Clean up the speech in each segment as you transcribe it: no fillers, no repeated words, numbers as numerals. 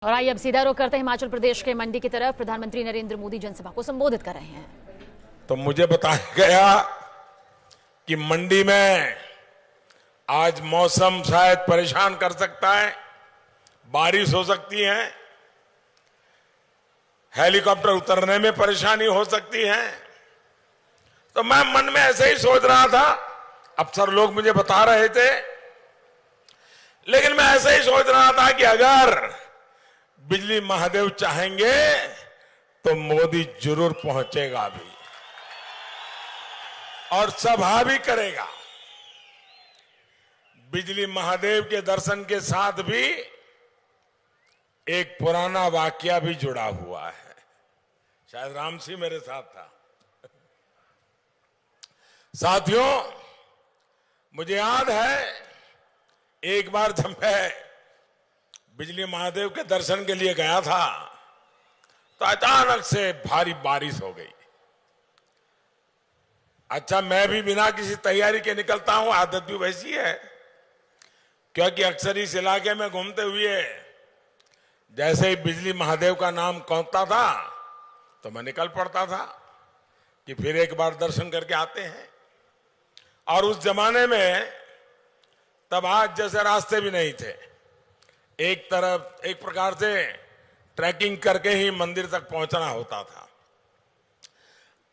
और आइए अब सीधा रुख करते हैं हिमाचल प्रदेश के मंडी की तरफ। प्रधानमंत्री नरेंद्र मोदी जनसभा को संबोधित कर रहे हैं। तो मुझे बताया गया कि मंडी में आज मौसम शायद परेशान कर सकता है, बारिश हो सकती है, हेलीकॉप्टर उतरने में परेशानी हो सकती है। तो मैं मन में ऐसे ही सोच रहा था, अफसर लोग मुझे बता रहे थे, लेकिन मैं ऐसे ही सोच रहा था कि अगर बिजली महादेव चाहेंगे तो मोदी जरूर पहुंचेगा भी और सभा भी करेगा। बिजली महादेव के दर्शन के साथ भी एक पुराना वाकया भी जुड़ा हुआ है। शायद राम सिंह मेरे साथ था। साथियों, मुझे याद है एक बार जब मैं बिजली महादेव के दर्शन के लिए गया था तो अचानक से भारी बारिश हो गई। अच्छा, मैं भी बिना किसी तैयारी के निकलता हूं, आदत भी वैसी है, क्योंकि अक्सर इस इलाके में घूमते हुए जैसे ही बिजली महादेव का नाम कौंधता था तो मैं निकल पड़ता था कि फिर एक बार दर्शन करके आते हैं। और उस जमाने में तब आज जैसे रास्ते भी नहीं थे, एक तरफ एक प्रकार से ट्रैकिंग करके ही मंदिर तक पहुंचना होता था।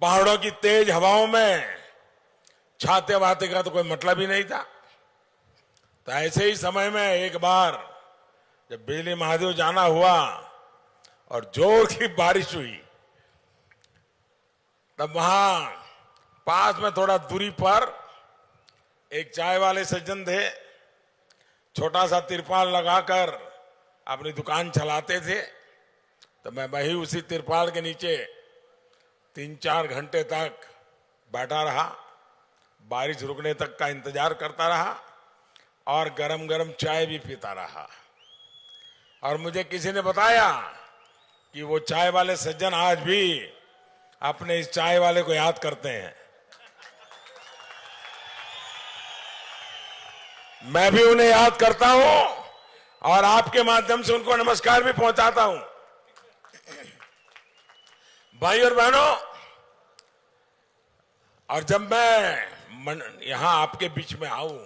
पहाड़ों की तेज हवाओं में छाते वाते का तो कोई मतलब ही नहीं था। तो ऐसे ही समय में एक बार जब बिजली महादेव जाना हुआ और जोर की बारिश हुई, तब वहां पास में थोड़ा दूरी पर एक चाय वाले सज्जन थे, छोटा सा तिरपाल लगाकर अपनी दुकान चलाते थे। तो मैं वही उसी तिरपाल के नीचे 3-4 घंटे तक बैठा रहा, बारिश रुकने तक का इंतजार करता रहा और गरम गरम चाय भी पीता रहा। और मुझे किसी ने बताया कि वो चाय वाले सज्जन आज भी अपने इस चाय वाले को याद करते हैं। मैं भी उन्हें याद करता हूं और आपके माध्यम से उनको नमस्कार भी पहुंचाता हूं। भाई और बहनों, और जब मैं यहां आपके बीच में आऊं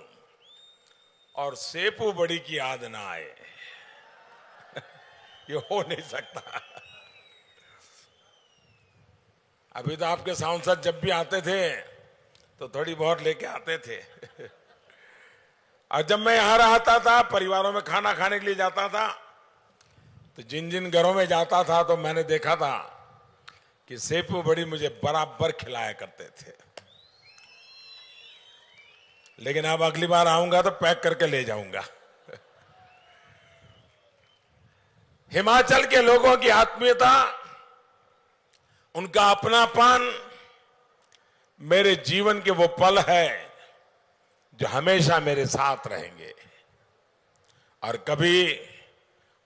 और सेपू बड़ी की याद ना आए, ये हो नहीं सकता। अभी तो आपके सांसद जब भी आते थे तो थोड़ी बहुत लेके आते थे। और जब मैं यहां रहता था, परिवारों में खाना खाने के लिए जाता था, तो जिन जिन घरों में जाता था तो मैंने देखा था कि सेपू बड़ी मुझे बराबर खिलाया करते थे। लेकिन अब अगली बार आऊंगा तो पैक करके ले जाऊंगा। हिमाचल के लोगों की आत्मीयता, उनका अपनापन मेरे जीवन के वो पल है जो हमेशा मेरे साथ रहेंगे। और कभी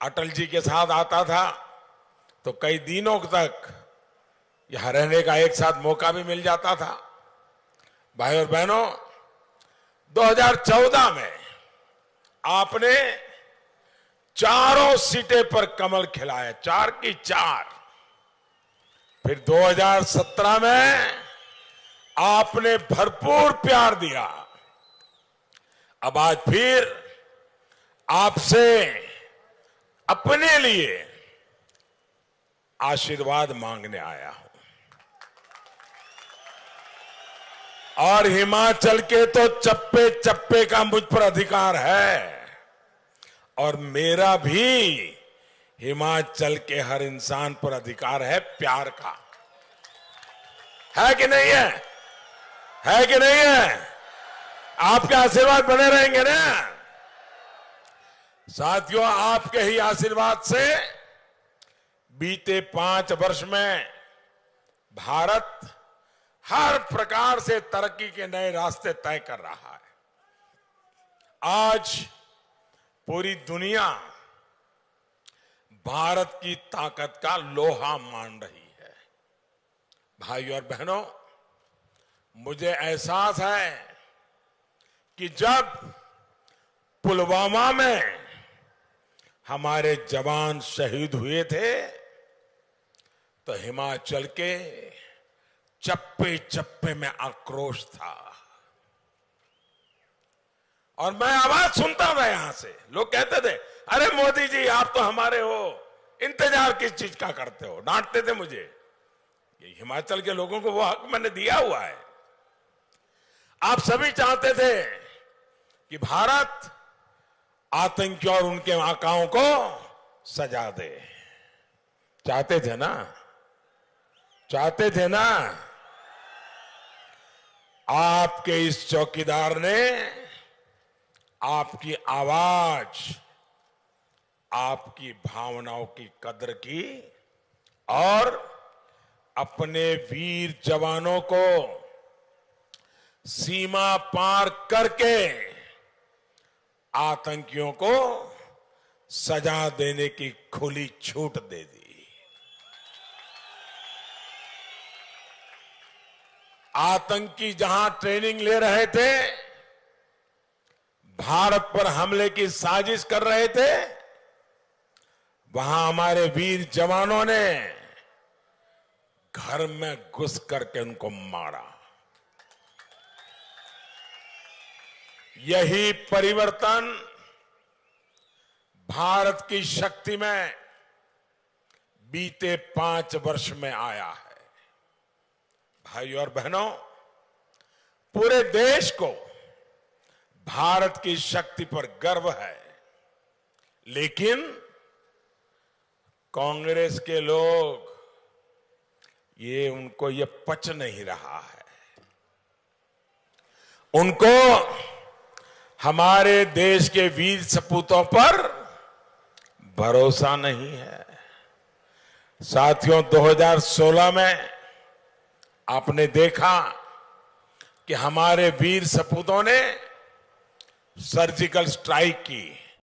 अटल जी के साथ आता था तो कई दिनों तक यहां रहने का एक साथ मौका भी मिल जाता था। भाई और बहनों, 2014 में आपने चारों सीटें पर कमल खिलाया, 4 की 4। फिर 2017 में आपने भरपूर प्यार दिया। अब आज फिर आपसे अपने लिए आशीर्वाद मांगने आया हूं। और हिमाचल के तो चप्पे चप्पे का मुझ पर अधिकार है, और मेरा भी हिमाचल के हर इंसान पर अधिकार है प्यार का। है कि नहीं है? है कि नहीं है? आपके आशीर्वाद बने रहेंगे ना साथियों। आपके ही आशीर्वाद से बीते 5 वर्ष में भारत हर प्रकार से तरक्की के नए रास्ते तय कर रहा है। आज पूरी दुनिया भारत की ताकत का लोहा मान रही है। भाई और बहनों, मुझे एहसास है कि जब पुलवामा में हमारे जवान शहीद हुए थे तो हिमाचल के चप्पे चप्पे में आक्रोश था। और मैं आवाज सुनता था यहां से, लोग कहते थे अरे मोदी जी आप तो हमारे हो, इंतजार किस चीज का करते हो, डांटते थे मुझे। ये हिमाचल के लोगों को वो हक मैंने दिया हुआ है। आप सभी चाहते थे कि भारत आतंकियों और उनके आकाओं को सजा दे, चाहते थे ना, चाहते थे ना। आपके इस चौकीदार ने आपकी आवाज, आपकी भावनाओं की कदर की और अपने वीर जवानों को सीमा पार करके आतंकियों को सजा देने की खुली छूट दे दी। आतंकी जहां ट्रेनिंग ले रहे थे, भारत पर हमले की साजिश कर रहे थे, वहां हमारे वीर जवानों ने घर में घुस करके उनको मारा। यही परिवर्तन भारत की शक्ति में बीते 5 वर्ष में आया है। भाई और बहनों, पूरे देश को भारत की शक्ति पर गर्व है, लेकिन कांग्रेस के लोग उनको ये पच नहीं रहा है। उनको हमारे देश के वीर सपूतों पर भरोसा नहीं है। साथियों, 2016 में आपने देखा कि हमारे वीर सपूतों ने सर्जिकल स्ट्राइक की,